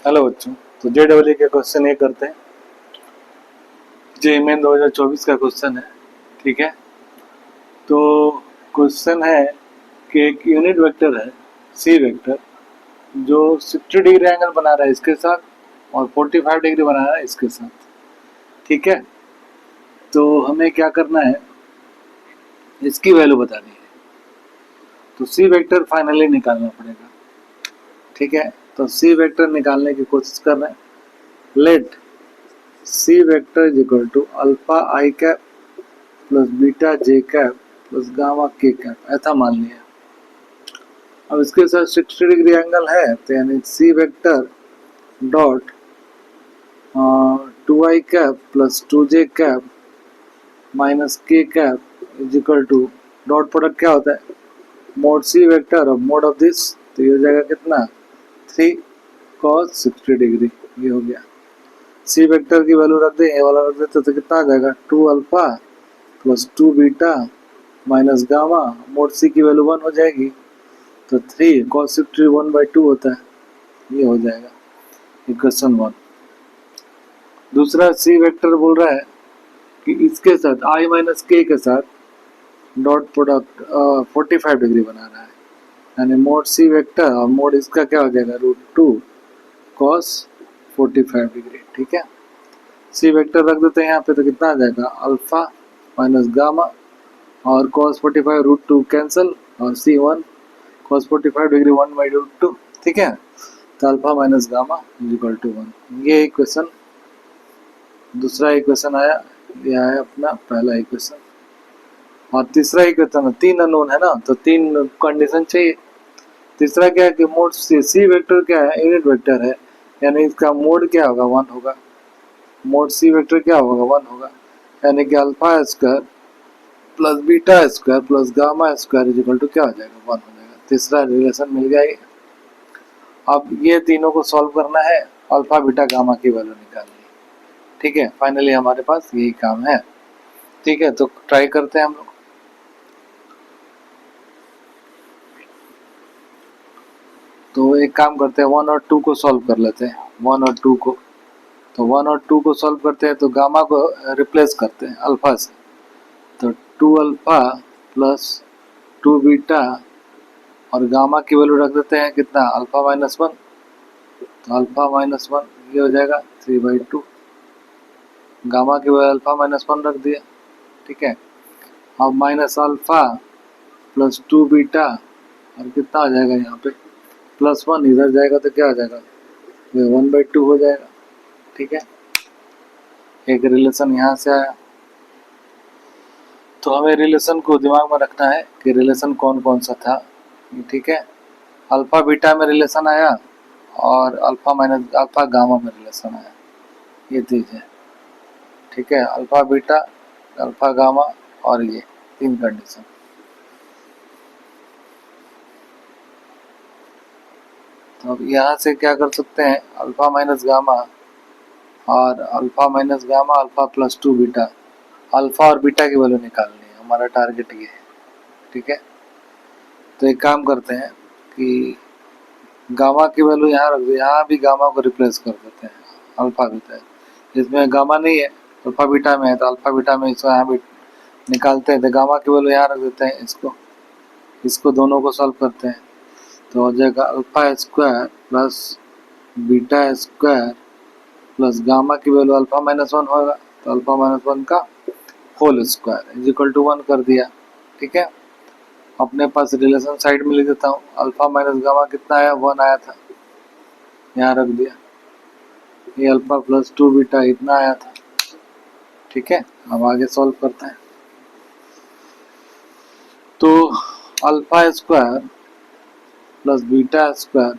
Hello बच्चों। तो JEE के क्वेश्चन ये करते हैं। JEE मेन 2024 का क्वेश्चन है। ठीक है, तो क्वेश्चन है कि एक यूनिट वेक्टर है सी वेक्टर जो 60 डिग्री एंगल बना रहा है इसके साथ और 45 डिग्री बना रहा है इसके साथ। ठीक है, तो हमें क्या करना है, इसकी वैल्यू बतानी है। तो सी वेक्टर फाइनली निकालना पड़ेगा। ठीक है, तो सी वेक्टर निकालने की कोशिश कर रहे हैं। Let C vector is equal to alpha i cap plus beta j cap plus gamma k cap, ऐसा मान लिया। अब इसके साथ 60 डिग्री एंगल है, तो यानी C vector dot 2i cap plus 2j cap minus K cap is equal to dot product क्या होता है, मोड सी वेक्टर और मोड ऑफ दिस। तो ये हो जाएगा कितना, 3 cos 60 डिग्री। ये हो गया। सी वेक्टर की वैल्यू रख दे, ये वाला रख देते तो कितना आ जाएगा, 2 alpha plus 2 beta minus gamma. Mod C की वैल्यू 1 हो जाएगी, तो 3 cos 60 1/2 होता है। ये हो जाएगा इक्वेशन 1। दूसरा सी वेक्टर बोल रहा है कि इसके साथ आई माइनस के के साथ डॉट प्रोडक्ट 45 डिग्री बना रहा है, यानी मोड सी वेक्टर और मोड इसका क्या हो जाएगा, √2 cos 45 डिग्री। ठीक है, सी वेक्टर रख देते हैं यहाँ पे, तो कितना आ जाएगा, अल्फा माइनस गामा और cos 45 √2 कैंसिल और C1 cos 45 डिग्री 1/√2। ठीक है, तो alpha minus gamma is equal to 1। ये इक्वेशन दूसरा इक्वेशन आया, ये आया अपना पहला इक्वेशन। और तीसरा इक्वेशन, 3 अननोन है ना, तो 3 कंडीशन चाहिए। तीसरा क्या है कि मोड सी वेक्टर क्या है, यूनिट वेक्टर है, यानी इसका मोड क्या होगा, 1 होगा। मोड सी वेक्टर क्या होगा, 1 होगा, यानी कि alpha square plus beta square plus gamma square is equal to क्या हो जाएगा, 1 हो जाएगा। तीसरा रिलेशन मिल गया ये। अब ये तीनों को सॉल्व करना है, अल्फा बीटा गामा की वैल्यू निकालनी है। ठीक है, फाइनली हमारे पास यही काम है। ठीक है, तो ट्राई करते हैं हम लोग। तो एक काम करते हैं, 1 और 2 को सॉल्व कर लेते हैं। 1 और 2 को, तो 1 और 2 को सॉल्व करते हैं, तो गामा को रिप्लेस करते हैं अल्फा से। तो 2 अल्फा प्लस 2 बीटा और गामा की वैल्यू रख देते हैं कितना, अल्फा माइनस 1। तो अल्फा माइनस 1 ये हो जाएगा 3/2। गामा की वैल्यू अल्फा माइनस 1 रख दिया। ठीक है, अब माइनस अल्फा प्लस 2 बीटा और कितना आ जाएगा यहाँ पे, प्लस 1 इधर जाएगा तो क्या आ जाएगा, 1/2 हो जाएगा। ठीक है, एक रिलेशन यहाँ से आया। तो हमें रिलेशन को दिमाग में रखना है कि रिलेशन कौन कौन सा था। ठीक है, अल्फा बीटा में रिलेशन आया और अल्फा माइनस अल्फा गामा में रिलेशन आया, ये चीज है। ठीक है, अल्फा बीटा अल्फा गामा और ये 3 कंडीशन। तो अब यहाँ से क्या कर सकते हैं, अल्फा माइनस गामा और alpha minus gamma alpha plus 2 beta, alpha और बीटा की वैल्यू निकालनी है, हमारा टारगेट ये है। ठीक है, तो एक काम करते हैं कि गामा की वैल्यू यहाँ रख दो, यहाँ भी गामा को रिप्लेस कर देते हैं अल्फा बीटा। इसमें गामा नहीं है, अल्फा बीटा में है, तो अल्फा बीटा में इसको यहाँ भी निकालते हैं, तो गामा की वैल्यू यहाँ रख देते हैं। इसको दोनों को सॉल्व करते हैं, तो हो जाएगा alpha square plus beta square plus gamma की वैल्यू अल्फा माइनस 1 होगा, तो अल्फा माइनस 1 का whole square is equal to 1 कर दिया। ठीक है, अपने पास रिलेशन साइड में लिख देता हूँ, अल्फा माइनस गामा कितना आया, 1 आया था, यहाँ रख दिया। ये अल्फा प्लस 2 बीटा इतना आया था। ठीक है, अब आगे सॉल्व करते हैं। तो alpha square plus beta square,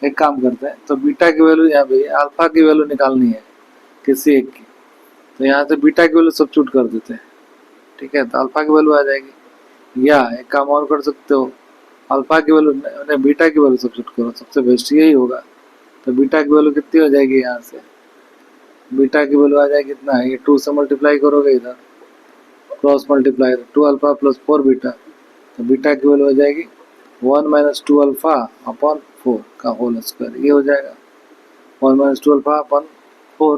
एक काम करते हैं, तो बीटा की वैल्यू यहाँ पे अल्फा की वैल्यू निकालनी है किसी एक की, तो यहाँ से बीटा की वैल्यू सब्स्टिट्यूट कर देते हैं। ठीक है, तो अल्फा की वैल्यू आ जाएगी, या एक काम और कर सकते हो, अल्फा की वैल्यू बीटा की वैल्यू सब्स्टिट्यूट करो, सबसे बेस्ट यही होगा। तो बीटा की वैल्यू कितनी हो जाएगी, यहाँ से बीटा की वैल्यू आ जाएगी कितना, ये 2 से मल्टीप्लाई करोगे, इधर cross multiply 2 alpha plus 4 beta, तो बीटा की वैल्यू हो जाएगी 1 माइनस 2 अल्फा अपॉन 4 का होल स्क्वायर, ये हो जाएगा। वन माइनस टू अल्फा अपन 4,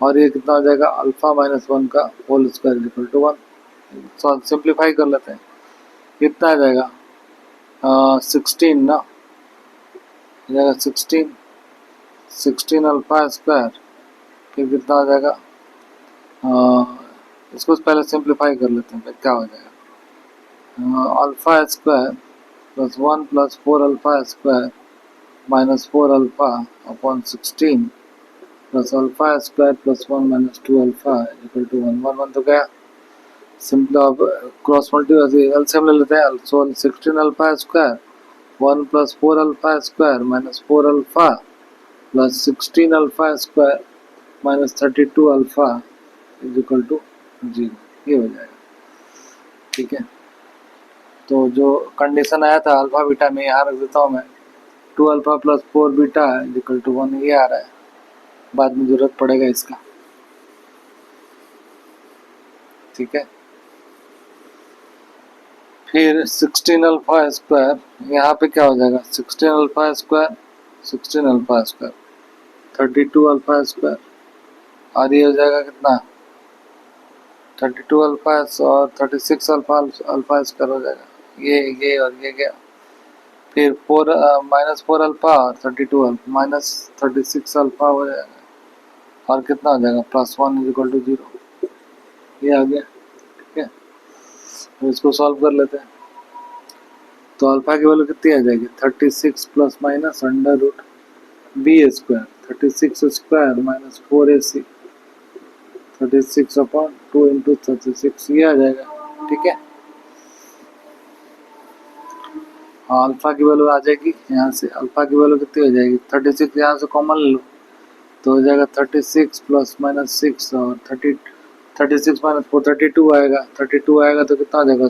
और ये कितना हो जाएगा अल्फा माइनस 1 का whole square equal to 1। Simplify कर लेते हैं, कितना आ जाएगा 16 ना, आ जाएगा 16 अल्फा स्क्वायर, फिर कितना हो जाएगा इसको पहले सिंप्लीफाई कर लेते हैं, फिर क्या हो जाएगा alpha square plus 1 plus 4 alpha square minus 4 alpha upon 16 plus alpha square plus 1 minus 2 alpha equal to 1। 1 1 तो गया, सिंपल अब क्रॉस मल्टीप्लाई एलसीएम ले लेते हैं। So 16 alpha square 1 plus 4 alpha square minus 4 alpha plus 16 alpha square minus 32 alpha is equal to 0, ये हो जाएगा। ठीक है, तो जो कंडीशन आया था अल्फा बीटा में यहाँ रख देता हूँ मैं, 2 alpha plus 4 beta is equal to 1, ये आ रहा है, बाद में जरूरत पड़ेगा इसका। ठीक है, फिर 16 अल्फा स्क्वायर, यहाँ पे क्या हो जाएगा 16 alpha square 16 alpha square 32 alpha square, और ये हो जाएगा कितना 32 अल्फा और 36 अल्फा अल्फा स्क्वायर हो जाएगा, ये और ये गया। फिर 4 माइनस 4 अल्फा और 32 अल्फा माइनस 36 अल्फा हो जाएगा, और कितना हो जाएगा प्लस 1 इज इक्वल टू 0, ये आ गया। ठीक है, तो इसको सॉल्व कर लेते हैं। तो अल्फा की वैल्यू कितनी आ जाएगी 36 plus minus under root b square, 36 square minus 4ac 36 upon 2 into 36, ये आ जाएगा। ठीक है, अल्फा की वैल्यू आ जाएगी यहाँ से, अल्फा की वैल्यू कितनी हो जाएगी 36, यहाँ से कॉमन ले लो तो हो जाएगा 36 प्लस माइनस 6 और 36 माइनस 4 32 आएगा, 32 आएगा तो कितना हो जाएगा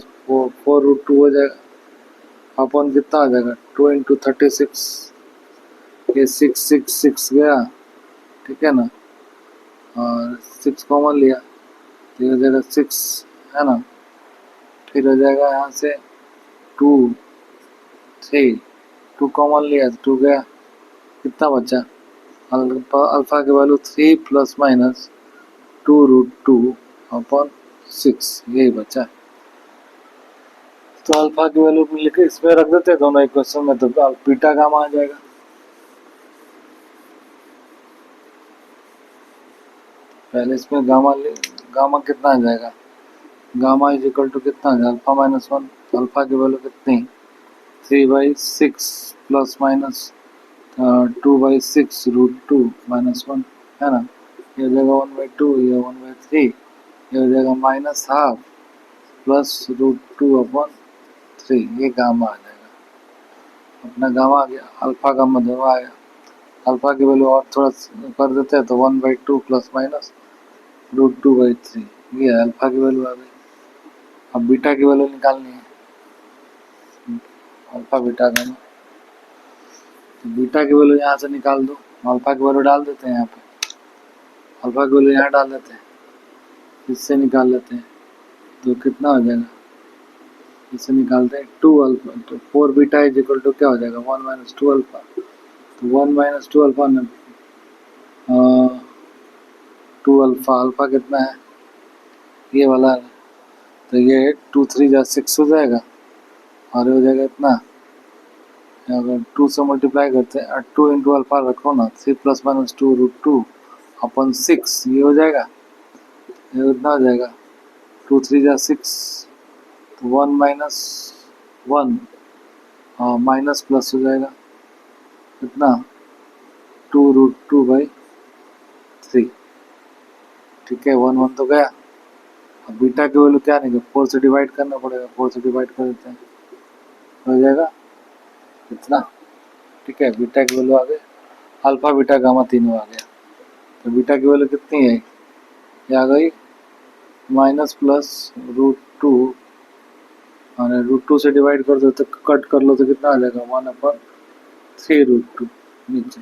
4 रूट 2 हो जाएगा, अपॉन कितना हो जाएगा 2 इंटू 36, ये 6 6 6 गया। ठीक है ना, और 6 कॉमन लिया तो हो जाएगा 6, है ना, फिर हो जाएगा यहाँ से 2 3, 2 कॉमन लिया तो 2 गया, कितना बचा अल्फा की value 3 plus minus 2 root 2 upon 6, यही बचा। तो अल्फा की वैल्यू लिख इसमें रख देते हैं दोनों इक्वेशन में, तो बीटा गामा आ जाएगा। पहले इसमें गामा कितना आ जाएगा, गामा इज इक्वल टू कितना आ जाएगा अल्फा माइनस 1, अल्फा की वैल्यू कितनी 3/6 प्लस माइनस 2/6 रूट 2 माइनस 1, है ना, ये हो जाएगा 1/2, ये 1/3, ये हो जाएगा minus half plus root 2 upon 3, ये गामा आ जाएगा। अपना गामा आ गया, अल्फा गामा दोनों आएगा। अल्फा की वैल्यू और थोड़ा कर देते हैं तो 1/2 प्लस माइनस रूट 2/3, ये अल्फा की वैल्यू आ गई। अब बीटा की वैल्यू निकालनी है, अल्फा बीटा गामा, तो बीटा की वैल्यू यहाँ से निकाल दो, अल्फा की वैल्यू डाल देते हैं यहाँ पे, अल्फा की वैल्यू यहाँ डाल देते हैं, इससे निकाल लेते हैं तो कितना हो जाएगा, इसे निकालते हैं 2 अल्फा, तो 4 बीटा इज इक्वल टू क्या हो जाएगा 1 माइनस 2 अल्फा, तो 1 माइनस 2 अल्फा में 2 अल्फा, अल्फा कितना है ये वाला है, तो ये 2 3 जा 6 हो जाएगा, और हो जाएगा इतना, अगर 2 से मल्टीप्लाई करते हैं 2 इंटू अल्फा रखो ना, 3 प्लस माइनस 2 रूट 2 अपन 6, ये हो जाएगा, ये उतना हो जाएगा 2 3 जा 6, तो 1 माइनस 1 माइनस प्लस हो जाएगा कितना 2 रूट 2/3। ठीक है, 1 1 तो गया। अब बीटा की वैल्यू क्या नहीं, 4 से डिवाइड करना पड़ेगा, 4 से डिवाइड कर देते हैं, हो जाएगा कितना। ठीक है, बीटा की वैल्यू आ गई, अल्फा बीटा गामा तीनों आ गया। तो बीटा की वैल्यू कितनी है, ये आ गई माइनस प्लस रूट 2, और रूट 2 से डिवाइड कर दो तो कट कर लो तो कितना आ जाएगा 1/3 रूट 2 नीचे।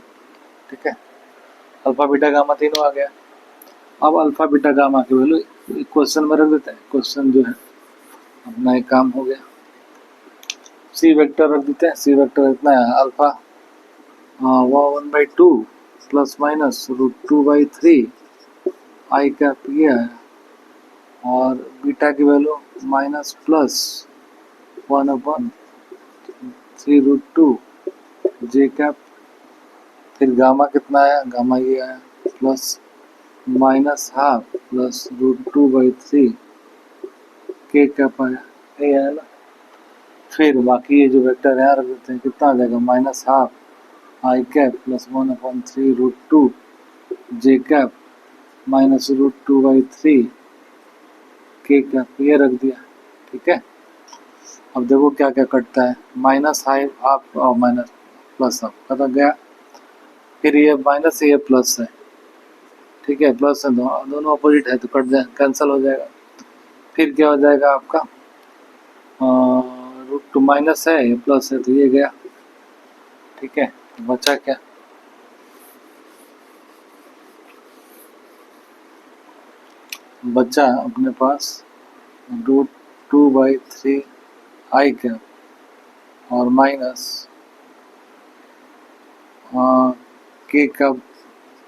ठीक है, अल्फा बीटा गामा तीनों आ गया। अब अल्फा बीटा गामा की वैल्यू क्वेश्चन में रख देते हैं, क्वेश्चन जो है अपना एक काम हो गया। सी वेक्टर रख देते हैं, सी वेक्टर इतना है अल्फा 1/2 प्लस माइनस √2/3 आई कैप ये है, और बीटा की वैल्यू माइनस प्लस 1/3√2 जे कैप। फिर गामा कितना आया, गामा ये आया प्लस माइनस हाफ प्लस √2/3 के कैप आया, ये है ना। फिर बाकी ये जो वेक्टर यहाँ रख देते हैं, कितना आ जाएगा, minus half I cap plus 1/3√2 J cap minus √2/3 के कैप, ये रख दिया। ठीक है, अब देखो क्या क्या कटता है, माइनस हाफ और माइनस प्लस हाफ कट गया। फिर ये माइनस है, ये प्लस है। ठीक है, प्लस है, दोनों अपोजिट है तो कट जाए, कैंसिल हो जाएगा। फिर क्या हो जाएगा आपका, √2 माइनस है, ये प्लस है तो ये गया। ठीक है, तो बचा क्या, बचा अपने पास √2/3 आई कैप और माइनस के कप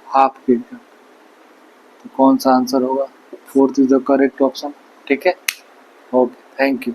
हाफ के कप। तो कौन सा आंसर होगा, fourth is the correct option. ठीक है, ओके, थैंक यू।